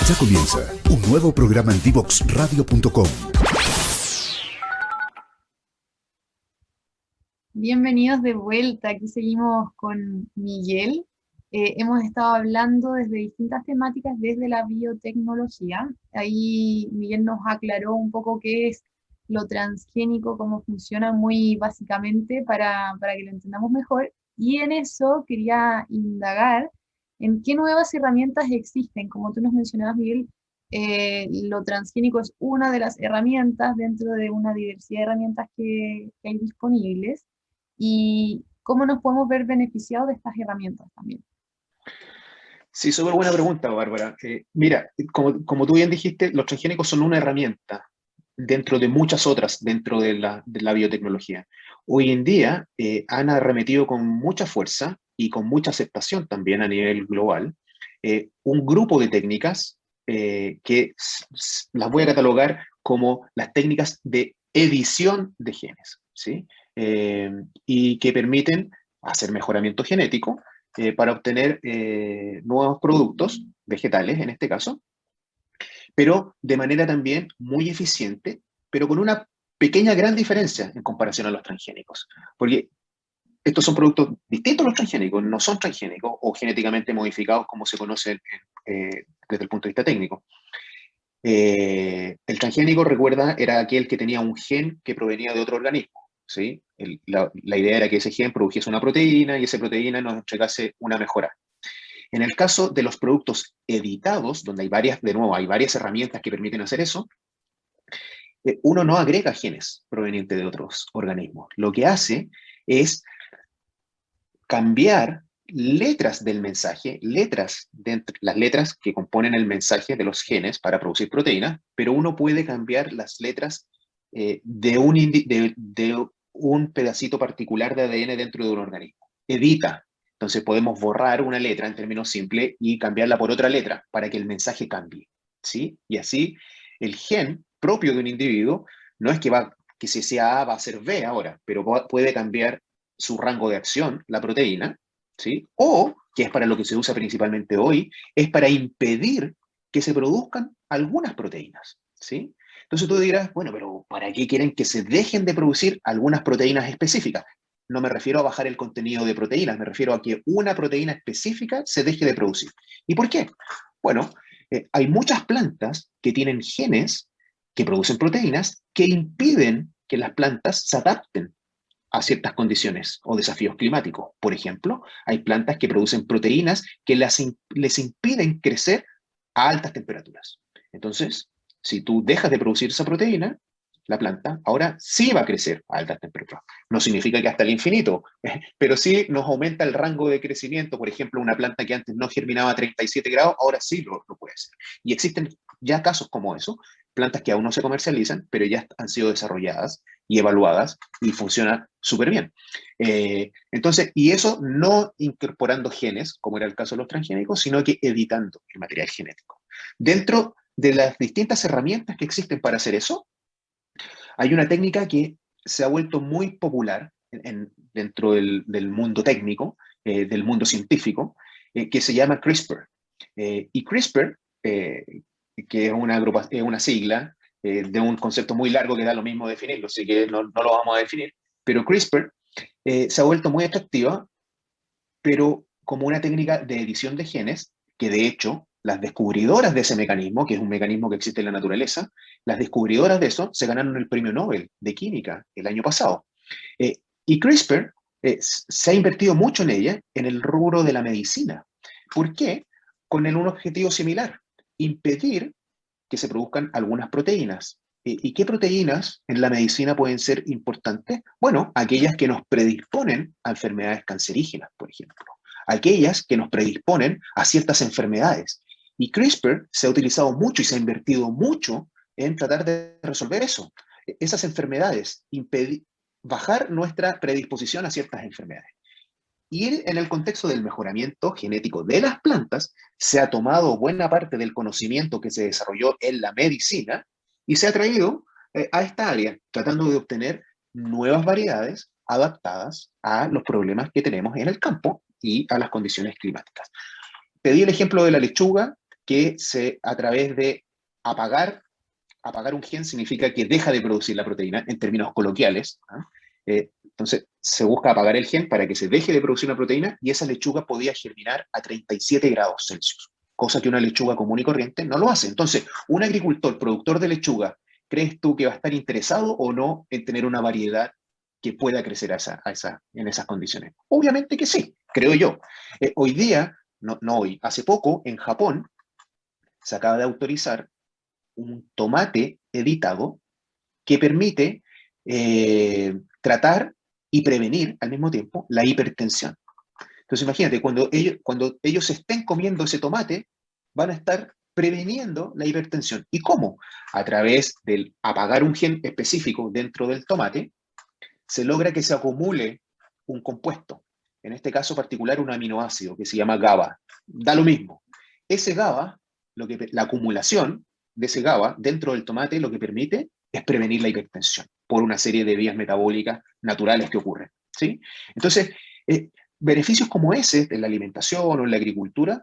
Ya comienza un nuevo programa en divoxradio.com. Bienvenidos de vuelta, aquí seguimos con Miguel. Hemos estado hablando desde distintas temáticas desde la biotecnología. Ahí Miguel nos aclaró un poco qué es lo transgénico, cómo funciona muy básicamente para que lo entendamos mejor. Y en eso quería indagar en qué nuevas herramientas existen. Como tú nos mencionabas, Miguel, lo transgénico es una de las herramientas dentro de una diversidad de herramientas que hay disponibles y cómo nos podemos ver beneficiados de estas herramientas también. Sí, súper buena pregunta, Bárbara. Mira, como tú bien dijiste, los transgénicos son una herramienta dentro de muchas otras dentro de la biotecnología. Hoy en día han arremetido con mucha fuerza y con mucha aceptación también a nivel global un grupo de técnicas las voy a catalogar como las técnicas de edición de genes, ¿sí? Y que permiten hacer mejoramiento genético para obtener nuevos productos, vegetales en este caso, pero de manera también muy eficiente, pero con una pequeña gran diferencia en comparación a los transgénicos. Porque estos son productos distintos a los transgénicos, no son transgénicos o genéticamente modificados como se conocen desde el punto de vista técnico. El transgénico, recuerda, era aquel que tenía un gen que provenía de otro organismo, ¿sí? La idea era que ese gen produjese una proteína y esa proteína nos entregase una mejora. En el caso de los productos editados, donde hay varias herramientas que permiten hacer eso, uno no agrega genes provenientes de otros organismos. Lo que hace es cambiar letras del mensaje, las letras que componen el mensaje de los genes para producir proteínas, pero uno puede cambiar las letras de un pedacito particular de ADN dentro de un organismo. Edita. Entonces podemos borrar una letra en términos simples y cambiarla por otra letra para que el mensaje cambie, ¿sí? Y así el gen propio de un individuo no es que si sea A va a ser B ahora, pero puede cambiar su rango de acción, la proteína, ¿sí? O, que es para lo que se usa principalmente hoy, es para impedir que se produzcan algunas proteínas, ¿sí? Entonces tú dirás, bueno, pero ¿para qué quieren que se dejen de producir algunas proteínas específicas? No me refiero a bajar el contenido de proteínas, me refiero a que una proteína específica se deje de producir. ¿Y por qué? Bueno, hay muchas plantas que tienen genes que producen proteínas que impiden que las plantas se adapten a ciertas condiciones o desafíos climáticos. Por ejemplo, hay plantas que producen proteínas que les impiden crecer a altas temperaturas. Entonces, si tú dejas de producir esa proteína, la planta ahora sí va a crecer a altas temperaturas. No significa que hasta el infinito, pero sí nos aumenta el rango de crecimiento. Por ejemplo, una planta que antes no germinaba a 37 grados, ahora sí lo puede hacer. Y existen ya casos como eso, plantas que aún no se comercializan, pero ya han sido desarrolladas y evaluadas y funciona súper bien. Entonces, y eso no incorporando genes, como era el caso de los transgénicos, sino que editando el material genético. Dentro de las distintas herramientas que existen para hacer eso, hay una técnica que se ha vuelto muy popular dentro del mundo técnico, del mundo científico, que se llama CRISPR. Y CRISPR, que es una sigla de un concepto muy largo que da lo mismo definirlo, así que no lo vamos a definir, pero CRISPR se ha vuelto muy atractiva, pero como una técnica de edición de genes, que de hecho las descubridoras de ese mecanismo, que es un mecanismo que existe en la naturaleza, las descubridoras de eso se ganaron el premio Nobel de Química el año pasado. Eh, y CRISPR se ha invertido mucho en ella en el rubro de la medicina. ¿Por qué? Con un objetivo similar, impedir que se produzcan algunas proteínas. ¿Y qué proteínas en la medicina pueden ser importantes? Bueno, aquellas que nos predisponen a enfermedades cancerígenas, por ejemplo. Aquellas que nos predisponen a ciertas enfermedades. Y CRISPR se ha utilizado mucho y se ha invertido mucho en tratar de resolver eso. Esas enfermedades, bajar nuestra predisposición a ciertas enfermedades. Y en el contexto del mejoramiento genético de las plantas, se ha tomado buena parte del conocimiento que se desarrolló en la medicina y se ha traído a esta área, tratando de obtener nuevas variedades adaptadas a los problemas que tenemos en el campo y a las condiciones climáticas. Pedí el ejemplo de la lechuga, que a través de apagar un gen significa que deja de producir la proteína, en términos coloquiales. Entonces, se busca apagar el gen para que se deje de producir una proteína, y esa lechuga podía germinar a 37 grados Celsius, cosa que una lechuga común y corriente no lo hace. Entonces, un agricultor, productor de lechuga, ¿crees tú que va a estar interesado o no en tener una variedad que pueda crecer en esas condiciones? Obviamente que sí, creo yo. Hoy día, no hoy, hace poco, en Japón, se acaba de autorizar un tomate editado que permite tratar y prevenir al mismo tiempo la hipertensión. Entonces imagínate, cuando ellos estén comiendo ese tomate, van a estar previniendo la hipertensión. ¿Y cómo? A través del apagar un gen específico dentro del tomate, se logra que se acumule un compuesto, en este caso particular un aminoácido que se llama GABA. Da lo mismo. Ese GABA, la acumulación de ese GABA dentro del tomate, lo que permite es prevenir la hipertensión por una serie de vías metabólicas naturales que ocurren, ¿sí? Entonces, beneficios como ese en la alimentación o en la agricultura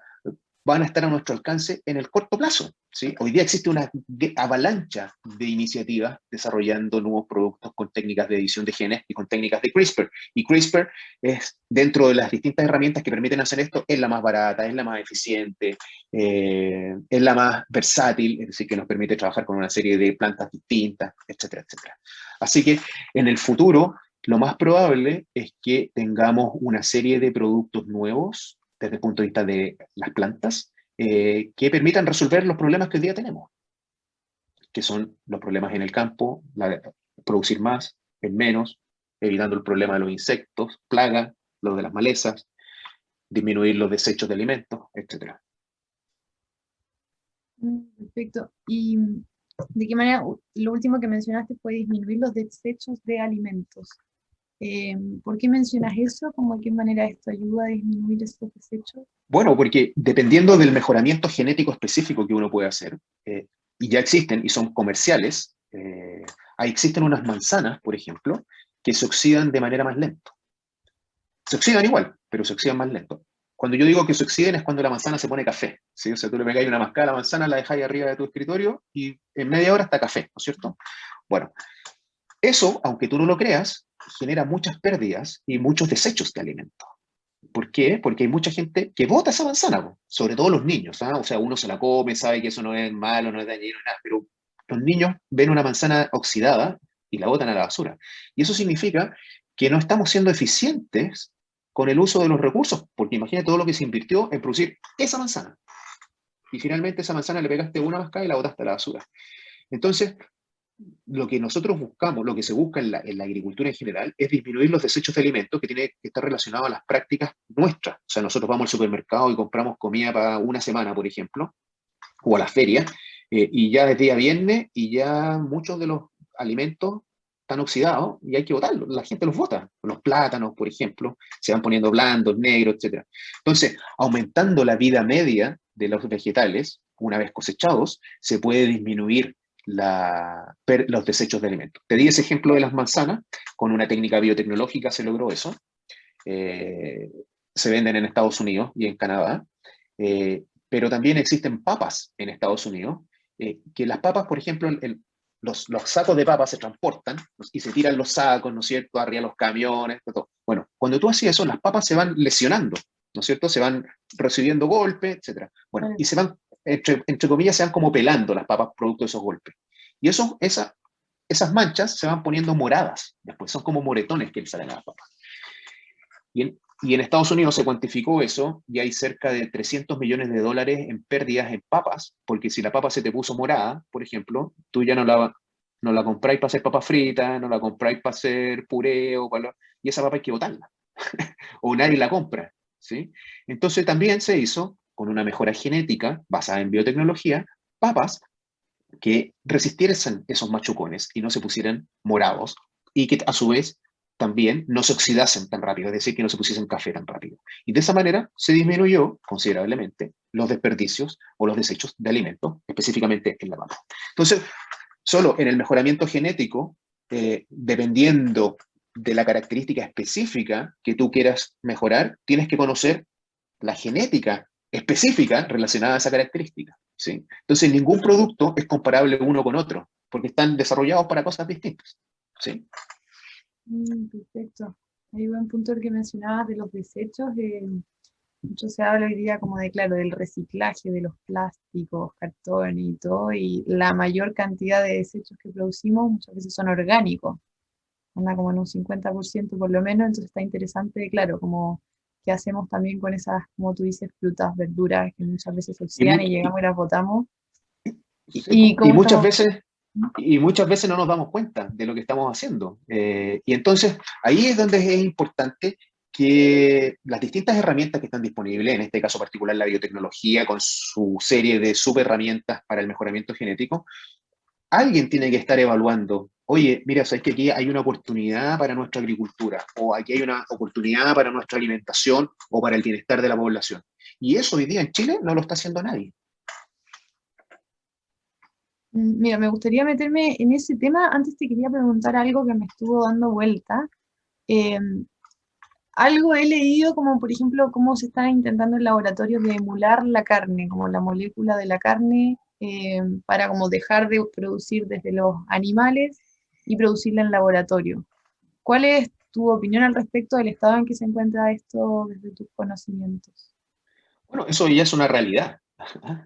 van a estar a nuestro alcance en el corto plazo, ¿sí? Hoy día existe una avalancha de iniciativas desarrollando nuevos productos con técnicas de edición de genes y con técnicas de CRISPR. Y CRISPR es, dentro de las distintas herramientas que permiten hacer esto, es la más barata, es la más eficiente, es la más versátil, es decir, que nos permite trabajar con una serie de plantas distintas, etcétera, etcétera. Así que en el futuro, lo más probable es que tengamos una serie de productos nuevos desde el punto de vista de las plantas, que permitan resolver los problemas que hoy día tenemos, que son los problemas en el campo, producir más, en menos, evitando el problema de los insectos, plagas, los de las malezas, disminuir los desechos de alimentos, etc. Perfecto. ¿Y de qué manera, lo último que mencionaste fue disminuir los desechos de alimentos? ¿Por qué mencionas eso? ¿Cómo de qué manera esto ayuda a disminuir esos desechos? Bueno, porque dependiendo del mejoramiento genético específico que uno puede hacer, y ya existen y son comerciales, existen unas manzanas, por ejemplo, que se oxidan de manera más lenta. Se oxidan igual, pero se oxidan más lento. Cuando yo digo que se oxiden es cuando la manzana se pone café, ¿sí? O sea, tú le pegáis una mascada a la manzana, la dejáis arriba de tu escritorio y en media hora está café, ¿no es cierto? Bueno, eso, aunque tú no lo creas, genera muchas pérdidas y muchos desechos de alimentos. ¿Por qué? Porque hay mucha gente que bota esa manzana, sobre todo los niños, ¿ah? O sea, uno se la come, sabe que eso no es malo, no es dañino, nada, pero los niños ven una manzana oxidada y la botan a la basura. Y eso significa que no estamos siendo eficientes con el uso de los recursos, porque imagina todo lo que se invirtió en producir esa manzana. Y finalmente esa manzana le pegaste una mascada y la botaste a la basura. Entonces, lo que nosotros buscamos, lo que se busca en la agricultura en general, es disminuir los desechos de alimentos, que tiene que estar relacionado a las prácticas nuestras. O sea, nosotros vamos al supermercado y compramos comida para una semana, por ejemplo, o a la feria, y ya es día viernes y ya muchos de los alimentos están oxidados y hay que botarlos. La gente los bota. Los plátanos, por ejemplo, se van poniendo blandos, negros, etc. Entonces, aumentando la vida media de los vegetales, una vez cosechados, se puede disminuir los desechos de alimentos. Te di ese ejemplo de las manzanas, con una técnica biotecnológica se logró eso. Se venden en Estados Unidos y en Canadá, pero también existen papas en Estados Unidos, que las papas, por ejemplo, los sacos de papas se transportan y se tiran los sacos, ¿no es cierto?, arriba de los camiones, todo. Bueno, cuando tú haces eso, las papas se van lesionando, ¿no es cierto?, se van recibiendo golpes, etc. Bueno, y se van, entre comillas, se van como pelando las papas producto de esos golpes. Y esas manchas se van poniendo moradas, después son como moretones que le salen a las papas. Y en Estados Unidos se cuantificó eso, y hay cerca de $300 millones en pérdidas en papas, porque si la papa se te puso morada, por ejemplo, tú ya no la compráis para hacer papas fritas, no la compráis para hacer puré, y esa papa hay que botarla, o nadie la compra, ¿sí? Entonces también se hizo, con una mejora genética basada en biotecnología, papas que resistieran esos machucones y no se pusieran morados, y que a su vez también no se oxidasen tan rápido, es decir, que no se pusiesen café tan rápido. Y de esa manera se disminuyó considerablemente los desperdicios o los desechos de alimentos, específicamente en la papa. Entonces, solo en el mejoramiento genético, dependiendo de la característica específica que tú quieras mejorar, tienes que conocer la genética específica relacionada a esa característica, ¿sí? Entonces, ningún producto es comparable uno con otro, porque están desarrollados para cosas distintas, ¿sí? Perfecto. Hay buen punto el que mencionabas de los desechos. Mucho se habla hoy día como de, claro, del reciclaje de los plásticos, cartón y todo, y la mayor cantidad de desechos que producimos muchas veces son orgánicos, anda como en un 50% por lo menos, entonces está interesante, claro, como qué hacemos también con esas, como tú dices, frutas, verduras que muchas veces se Y, oxidan y llegamos y las botamos, sí, y y cómo estamos... ¿no? muchas veces no nos damos cuenta de lo que estamos haciendo. Y entonces, ahí es donde es importante que las distintas herramientas que están disponibles, en este caso particular la biotecnología, con su serie de subherramientas para el mejoramiento genético, alguien tiene que estar evaluando, oye, mira, sabes que aquí hay una oportunidad para nuestra agricultura, o aquí hay una oportunidad para nuestra alimentación, o para el bienestar de la población. Y eso hoy día en Chile no lo está haciendo nadie. Mira, me gustaría meterme en ese tema. Antes te quería preguntar algo que me estuvo dando vuelta. Eh, Algo he leído como, por ejemplo, cómo se está intentando en laboratorios de emular la carne, como la molécula de la carne, para como dejar de producir desde los animales y producirla en laboratorio. ¿Cuál es tu opinión al respecto del estado en que se encuentra esto desde tus conocimientos? Bueno, eso ya es una realidad.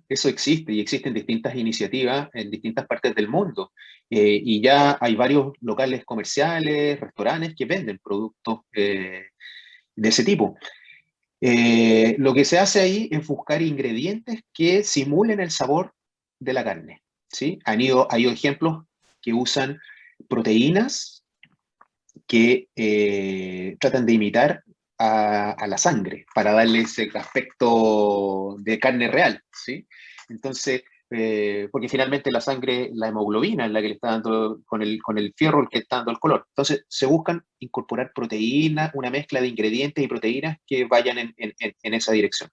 Eso existe y existen distintas iniciativas en distintas partes del mundo. Y ya hay varios locales comerciales, restaurantes que venden productos de ese tipo. Lo que se hace ahí es buscar ingredientes que simulen el sabor de la carne, ¿sí? Hay ejemplos que usan proteínas que tratan de imitar a la sangre para darle ese aspecto de carne real, ¿sí? Entonces, porque finalmente la sangre, la hemoglobina es la que le está dando, con el fierro el que está dando el color. Entonces, se buscan incorporar proteínas, una mezcla de ingredientes y proteínas que vayan en esa dirección.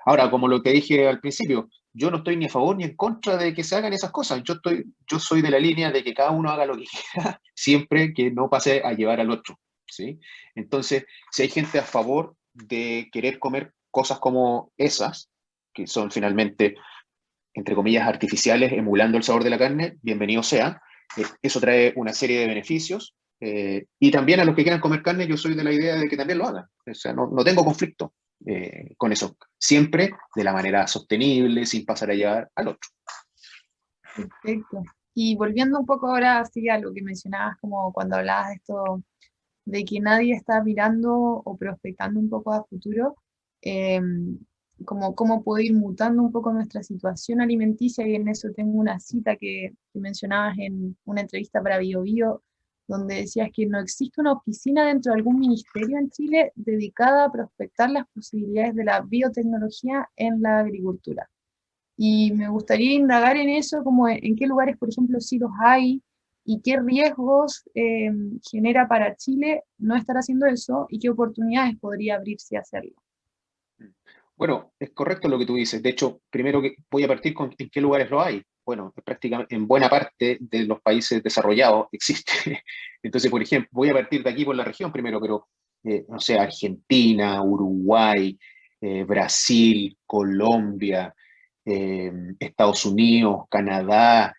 Ahora, como lo que dije al principio, yo no estoy ni a favor ni en contra de que se hagan esas cosas. Yo soy de la línea de que cada uno haga lo que quiera, siempre que no pase a llevar al otro, ¿sí? Entonces, si hay gente a favor de querer comer cosas como esas, que son finalmente, entre comillas, artificiales, emulando el sabor de la carne, bienvenido sea. Eso trae una serie de beneficios. Y también a los que quieran comer carne, yo soy de la idea de que también lo hagan. O sea, no tengo conflicto con eso. Siempre de la manera sostenible, sin pasar a llevar al otro. Perfecto. Y volviendo un poco ahora así a lo que mencionabas, como cuando hablabas de esto, de que nadie está mirando o prospectando un poco a futuro, eh, como cómo puede ir mutando un poco nuestra situación alimenticia, y en eso tengo una cita que mencionabas en una entrevista para BioBio, donde decías que no existe una oficina dentro de algún ministerio en Chile dedicada a prospectar las posibilidades de la biotecnología en la agricultura. Y me gustaría indagar en eso, como en qué lugares, por ejemplo, sí los hay y qué riesgos genera para Chile no estar haciendo eso y qué oportunidades podría abrirse a hacerlo. Bueno, es correcto lo que tú dices. De hecho, primero que voy a partir con en qué lugares lo hay. Bueno, prácticamente en buena parte de los países desarrollados existe. Entonces, por ejemplo, voy a partir de aquí por la región primero, pero no sé, Argentina, Uruguay, Brasil, Colombia, Estados Unidos, Canadá,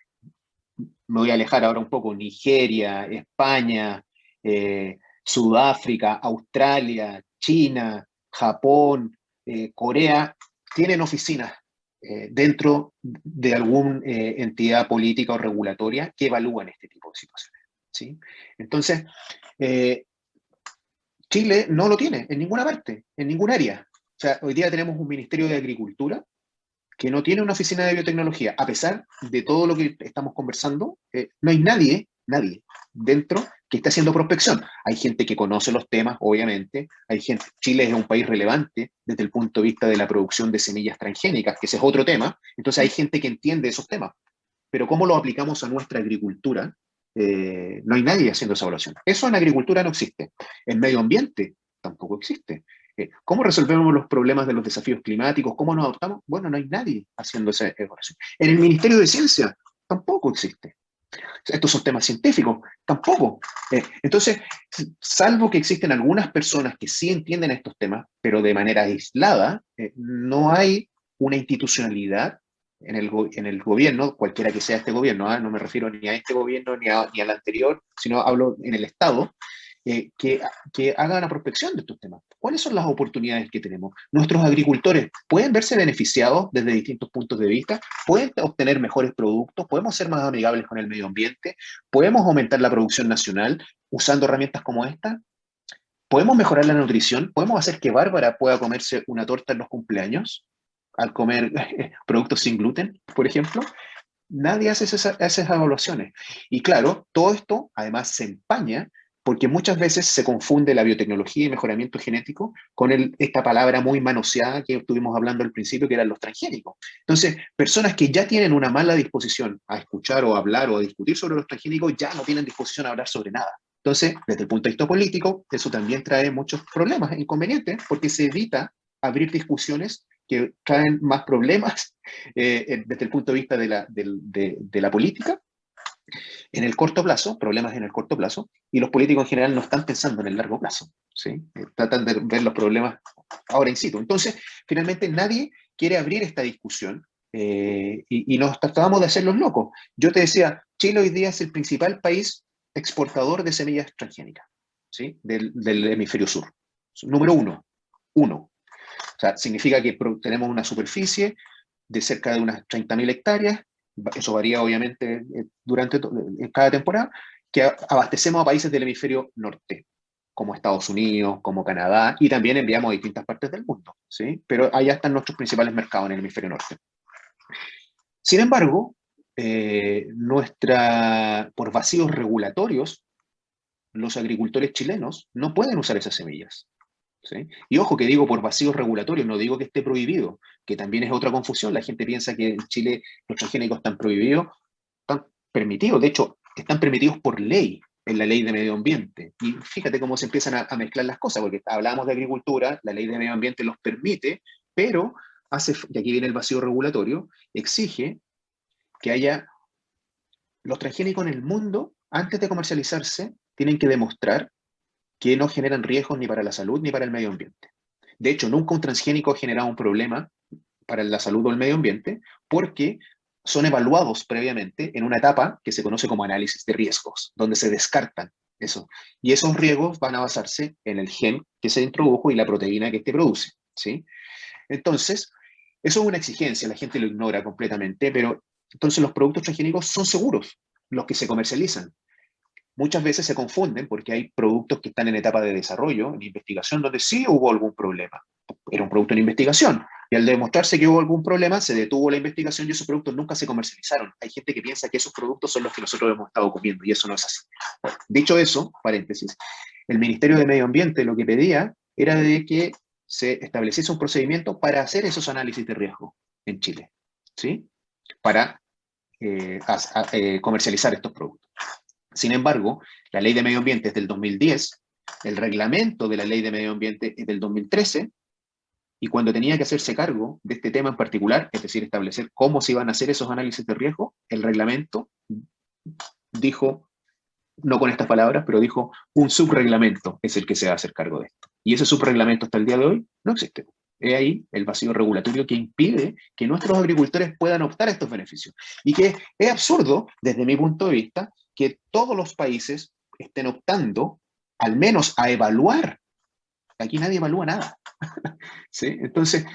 me voy a alejar ahora un poco, Nigeria, España, Sudáfrica, Australia, China, Japón, Corea, tienen oficinas dentro de alguna entidad política o regulatoria que evalúan este tipo de situaciones, ¿sí? Entonces, eh, Chile no lo tiene en ninguna parte, en ningún área. O sea, hoy día tenemos un Ministerio de Agricultura que no tiene una oficina de biotecnología. A pesar de todo lo que estamos conversando, no hay nadie dentro que esté haciendo prospección. Hay gente que conoce los temas, obviamente. Hay gente, Chile es un país relevante desde el punto de vista de la producción de semillas transgénicas, que ese es otro tema. Entonces hay gente que entiende esos temas. Pero ¿cómo lo aplicamos a nuestra agricultura? No hay nadie haciendo esa evaluación. Eso en agricultura no existe. En medio ambiente tampoco existe. ¿Cómo resolvemos los problemas de los desafíos climáticos? ¿Cómo nos adaptamos? Bueno, no hay nadie haciendo esa evaluación. En el Ministerio de Ciencia tampoco existe. Estos son temas científicos, tampoco. Entonces, salvo que existen algunas personas que sí entienden estos temas, pero de manera aislada, no hay una institucionalidad en el gobierno, cualquiera que sea este gobierno, no me refiero ni a este gobierno ni al anterior, sino hablo en el Estado, que haga una prospección de estos temas. ¿Cuáles son las oportunidades que tenemos? Nuestros agricultores pueden verse beneficiados desde distintos puntos de vista, pueden obtener mejores productos, podemos ser más amigables con el medio ambiente, podemos aumentar la producción nacional usando herramientas como esta, podemos mejorar la nutrición, podemos hacer que Bárbara pueda comerse una torta en los cumpleaños al comer productos sin gluten, por ejemplo. Nadie hace esas evaluaciones. Y claro, todo esto además se empaña porque muchas veces se confunde la biotecnología y mejoramiento genético con esta palabra muy manoseada que estuvimos hablando al principio, que eran los transgénicos. Entonces, personas que ya tienen una mala disposición a escuchar o hablar o a discutir sobre los transgénicos, ya no tienen disposición a hablar sobre nada. Entonces, desde el punto de vista político, eso también trae muchos problemas e inconvenientes, porque se evita abrir discusiones que traen más problemas desde el punto de vista de la política en el corto plazo, problemas en el corto plazo, y los políticos en general no están pensando en el largo plazo, ¿sí? Tratan de ver los problemas ahora in situ. Entonces, finalmente nadie quiere abrir esta discusión y nos tratábamos de hacer los locos. Yo te decía, Chile hoy día es el principal país exportador de semillas transgénicas, ¿sí? Del hemisferio sur. Número uno. O sea, significa que tenemos una superficie de cerca de unas 30.000 hectáreas, eso varía obviamente durante cada temporada, que abastecemos a países del hemisferio norte, como Estados Unidos, como Canadá, y también enviamos a distintas partes del mundo, ¿sí? Pero allá están nuestros principales mercados en el hemisferio norte. Sin embargo, por vacíos regulatorios, los agricultores chilenos no pueden usar esas semillas, ¿sí? Y ojo que digo por vacíos regulatorios, no digo que esté prohibido, que también es otra confusión. La gente piensa que en Chile los transgénicos están prohibidos, están permitidos, de hecho, están permitidos por ley, en la ley de medio ambiente. Y fíjate cómo se empiezan a mezclar las cosas, porque hablamos de agricultura, la ley de medio ambiente los permite, pero y aquí viene el vacío regulatorio, exige que haya los transgénicos en el mundo, antes de comercializarse, tienen que demostrar que no generan riesgos ni para la salud ni para el medio ambiente. De hecho, nunca un transgénico ha generado un problema para la salud o el medio ambiente porque son evaluados previamente en una etapa que se conoce como análisis de riesgos, donde se descartan eso. Y esos riesgos van a basarse en el gen que se introdujo y la proteína que este produce, ¿sí? Entonces, eso es una exigencia, la gente lo ignora completamente, pero entonces los productos transgénicos son seguros, los que se comercializan. Muchas veces se confunden porque hay productos que están en etapa de desarrollo, en investigación, donde sí hubo algún problema. Era un producto en investigación. Y al demostrarse que hubo algún problema, se detuvo la investigación y esos productos nunca se comercializaron. Hay gente que piensa que esos productos son los que nosotros hemos estado comiendo y eso no es así. Bueno, dicho eso, paréntesis, el Ministerio de Medio Ambiente lo que pedía era de que se estableciese un procedimiento para hacer esos análisis de riesgo en Chile, ¿sí? Para comercializar estos productos. Sin embargo, la Ley de Medio Ambiente es del 2010, el reglamento de la Ley de Medio Ambiente es del 2013, y cuando tenía que hacerse cargo de este tema en particular, es decir, establecer cómo se iban a hacer esos análisis de riesgo, el reglamento dijo, no con estas palabras, pero dijo, un subreglamento es el que se va a hacer cargo de esto. Y ese subreglamento hasta el día de hoy no existe. Es ahí el vacío regulatorio que impide que nuestros agricultores puedan optar a estos beneficios. Y que es absurdo, desde mi punto de vista, que todos los países estén optando al menos a evaluar. Aquí nadie evalúa nada. ¿Sí? Entonces,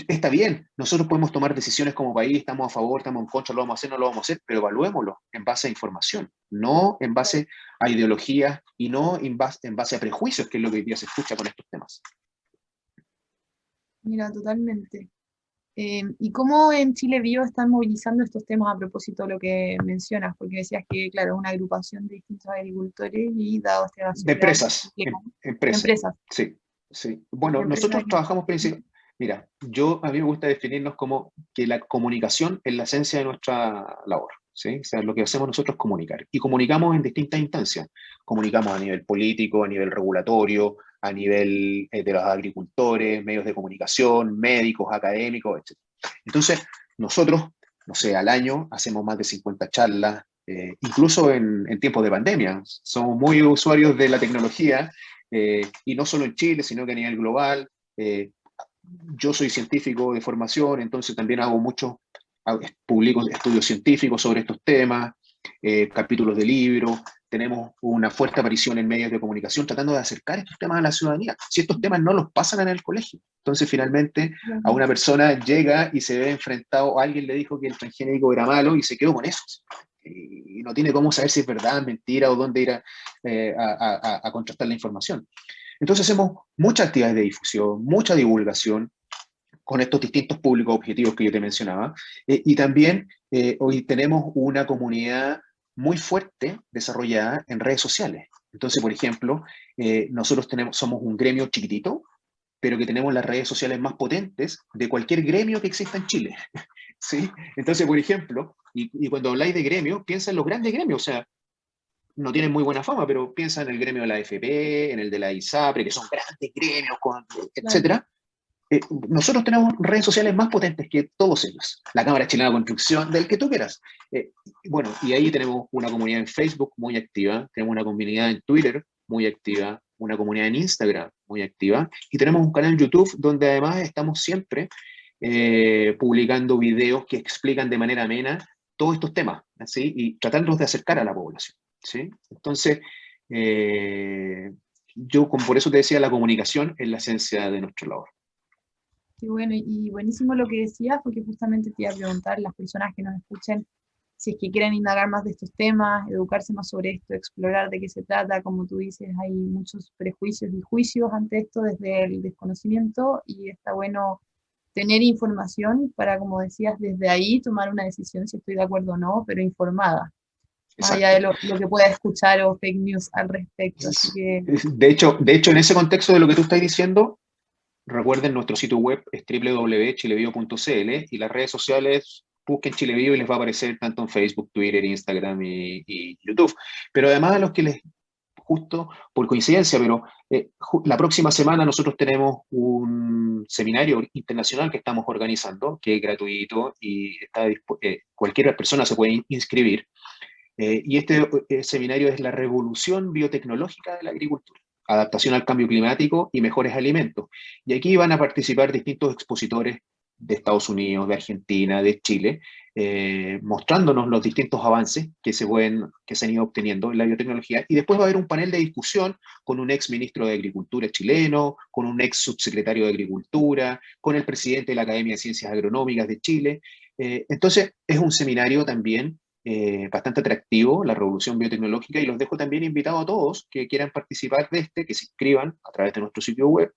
está bien, nosotros podemos tomar decisiones como país, estamos a favor, estamos en contra, lo vamos a hacer, no lo vamos a hacer, pero evaluémoslo en base a información, no en base a ideologías y no en base a prejuicios, que es lo que hoy día se escucha con estos temas. Mira, totalmente. ¿Y cómo en Chile Vivo están movilizando estos temas a propósito de lo que mencionas? Porque decías que, claro, es una agrupación de distintos agricultores y dado este vacío De legal, empresas, empresas. Sí, sí. Bueno, Empresas nosotros trabajamos principalmente. Mira, a mí me gusta definirnos como que la comunicación es la esencia de nuestra labor, ¿sí? O sea, lo que hacemos nosotros es comunicar. Y comunicamos en distintas instancias. Comunicamos a nivel político, a nivel regulatorio, a nivel de los agricultores, medios de comunicación, médicos, académicos, etc. Entonces, nosotros, no sé, al año hacemos más de 50 charlas, incluso en tiempos de pandemia. Somos muy usuarios de la tecnología, y no solo en Chile, sino que a nivel global. Yo soy científico de formación, entonces también publico estudios científicos sobre estos temas, capítulos de libros. Tenemos una fuerte aparición en medios de comunicación tratando de acercar estos temas a la ciudadanía. Si estos temas no los pasan en el colegio, entonces finalmente a una persona llega y se ve enfrentado, alguien le dijo que el transgénico era malo y se quedó con eso. Y no tiene cómo saber si es verdad, mentira o dónde ir a contrastar la información. Entonces hacemos muchas actividades de difusión, mucha divulgación con estos distintos públicos objetivos que yo te mencionaba. Y también hoy tenemos una comunidad muy fuerte desarrollada en redes sociales. Entonces, por ejemplo, nosotros somos un gremio chiquitito, pero que tenemos las redes sociales más potentes de cualquier gremio que exista en Chile. ¿Sí? Entonces, por ejemplo, y cuando habláis de gremios, piensa en los grandes gremios, o sea, no tienen muy buena fama, pero piensa en el gremio de la AFP, en el de la ISAPRE, que son grandes gremios, etcétera. Nosotros tenemos redes sociales más potentes que todos ellos. La Cámara Chilena de Construcción, del que tú quieras. Bueno, y ahí tenemos una comunidad en Facebook muy activa, tenemos una comunidad en Twitter muy activa, una comunidad en Instagram muy activa, y tenemos un canal en YouTube donde además estamos siempre publicando videos que explican de manera amena todos estos temas, ¿sí? Y tratándolos de acercar a la población, ¿sí? Entonces, por eso te decía, la comunicación es la esencia de nuestra labor. Qué bueno, y buenísimo lo que decías, porque justamente te iba a preguntar, las personas que nos escuchen, si es que quieren indagar más de estos temas, educarse más sobre esto, explorar de qué se trata. Como tú dices, hay muchos prejuicios y juicios ante esto desde el desconocimiento, y está bueno tener información para, como decías, desde ahí tomar una decisión si estoy de acuerdo o no, pero informada, más allá de lo que pueda escuchar o fake news al respecto. Así que... De hecho, en ese contexto de lo que tú estás diciendo, recuerden, nuestro sitio web es www.chilebio.cl, y las redes sociales, busquen Chilebio y les va a aparecer tanto en Facebook, Twitter, Instagram y YouTube. Pero además, a los que les, justo por coincidencia, pero la próxima semana nosotros tenemos un seminario internacional que estamos organizando, que es gratuito y cualquier persona se puede inscribir. Y este seminario es la revolución biotecnológica de la agricultura, adaptación al cambio climático y mejores alimentos. Y aquí van a participar distintos expositores de Estados Unidos, de Argentina, de Chile, mostrándonos los distintos avances que se han ido obteniendo en la biotecnología. Y después va a haber un panel de discusión con un ex ministro de Agricultura chileno, con un ex subsecretario de Agricultura, con el presidente de la Academia de Ciencias Agronómicas de Chile. Entonces, es un seminario también bastante atractivo, la revolución biotecnológica, y los dejo también invitados a todos que quieran participar de que se inscriban a través de nuestro sitio web.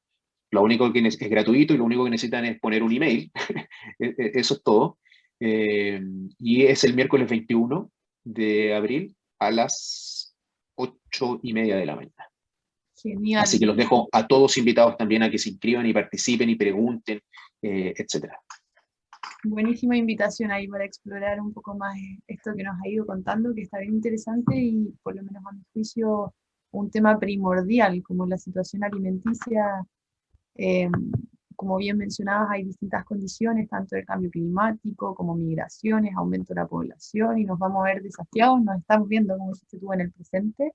Lo único que es gratuito, y lo único que necesitan es poner un email. Eso es todo. Y es el miércoles 21 de abril a las 8:30 de la mañana. Genial. Así que los dejo a todos invitados también a que se inscriban y participen y pregunten, etcétera. Buenísima invitación ahí para explorar un poco más esto que nos ha ido contando, que está bien interesante y, por lo menos a mi juicio, un tema primordial, como la situación alimenticia. Como bien mencionabas, hay distintas condiciones, tanto el cambio climático como migraciones, aumento de la población, y nos vamos a ver desafiados, nos estamos viendo, como dijiste tú, en el presente,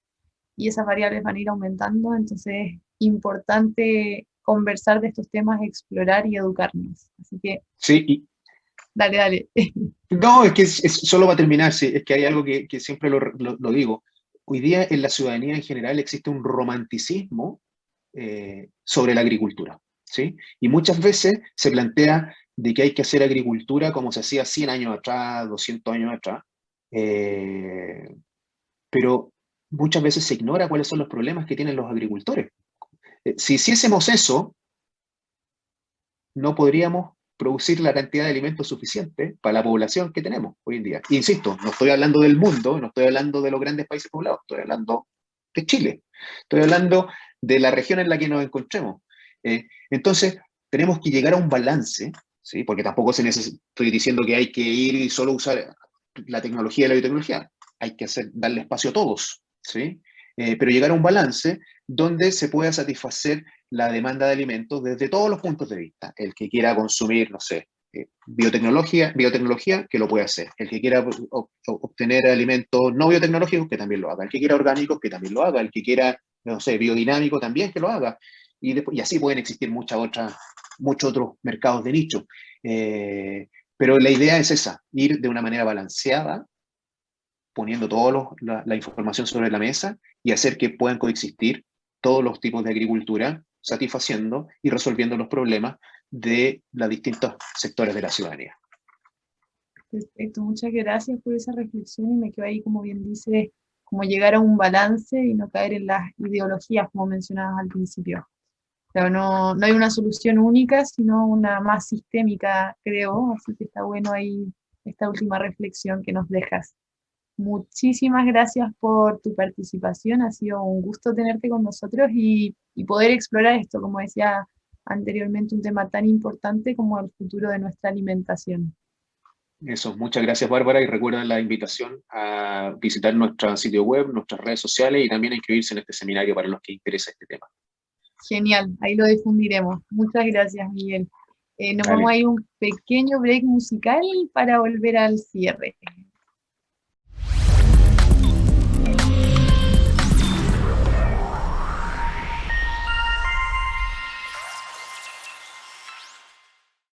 y esas variables van a ir aumentando. Entonces es importante conversar de estos temas, explorar y educarnos. Así que... Sí, dale. No, es que es solo para terminar, sí, es que hay algo que siempre lo digo. Hoy día en la ciudadanía en general existe un romanticismo sobre la agricultura, ¿sí? Y muchas veces se plantea de que hay que hacer agricultura como se hacía 100 años atrás, 200 años atrás, pero muchas veces se ignora cuáles son los problemas que tienen los agricultores. Si hiciésemos eso, no podríamos producir la cantidad de alimentos suficiente para la población que tenemos hoy en día. Insisto, no estoy hablando del mundo, no estoy hablando de los grandes países poblados, estoy hablando de Chile, estoy hablando de la región en la que nos encontremos. Entonces, tenemos que llegar a un balance, ¿sí? Porque tampoco estoy diciendo que hay que ir y solo usar la tecnología y la biotecnología, hay que darle espacio a todos, ¿sí? Pero llegar a un balance donde se pueda satisfacer la demanda de alimentos desde todos los puntos de vista. El que quiera consumir, no sé, biotecnología, que lo puede hacer. El que quiera obtener alimentos no biotecnológicos, que también lo haga. El que quiera orgánicos, que también lo haga. El que quiera, no sé, biodinámico también, que lo haga. Y así pueden existir muchos otros mercados de nicho. Pero la idea es esa, ir de una manera balanceada, poniendo toda la información sobre la mesa y hacer que puedan coexistir todos los tipos de agricultura, satisfaciendo y resolviendo los problemas de los distintos sectores de la ciudadanía. Perfecto, muchas gracias por esa reflexión y me quedo ahí, como bien dice, como llegar a un balance y no caer en las ideologías, como mencionabas al principio. Pero no hay una solución única, sino una más sistémica, creo, así que está bueno ahí esta última reflexión que nos dejas. Muchísimas gracias por tu participación, ha sido un gusto tenerte con nosotros y poder explorar esto, como decía anteriormente, un tema tan importante como el futuro de nuestra alimentación. Eso, muchas gracias Bárbara y recuerda la invitación a visitar nuestro sitio web, nuestras redes sociales y también a inscribirse en este seminario para los que interesa este tema. Genial, ahí lo difundiremos. Muchas gracias, Miguel. Nos Vale. vamos a ir un pequeño break musical para volver al cierre.